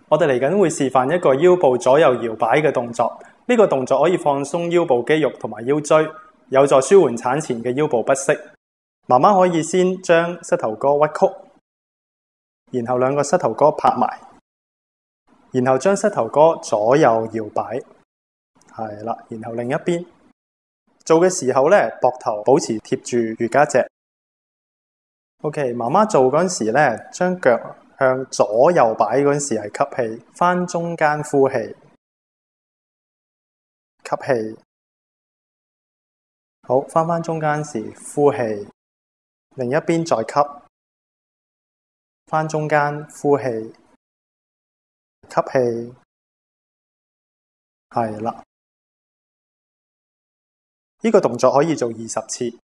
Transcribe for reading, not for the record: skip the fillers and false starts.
我哋嚟緊會示範一個腰部左右搖擺嘅動作。呢個動作可以放鬆腰部肌肉同埋腰椎，有助舒緩產前嘅腰部不適。媽媽可以先將膝頭哥屈曲，然後兩個膝頭哥拍埋，然後將膝頭哥左右搖擺，係啦，然後另一邊。做嘅時候呢，膊頭保持貼住瑜伽席。OK， 媽媽做嗰陣時呢，將腳向左右擺嗰陣時係吸氣，返中間呼氣，吸氣，好，返中間時呼氣，另一邊再吸，返中間呼氣，吸氣，係啦。呢個動作可以做20次。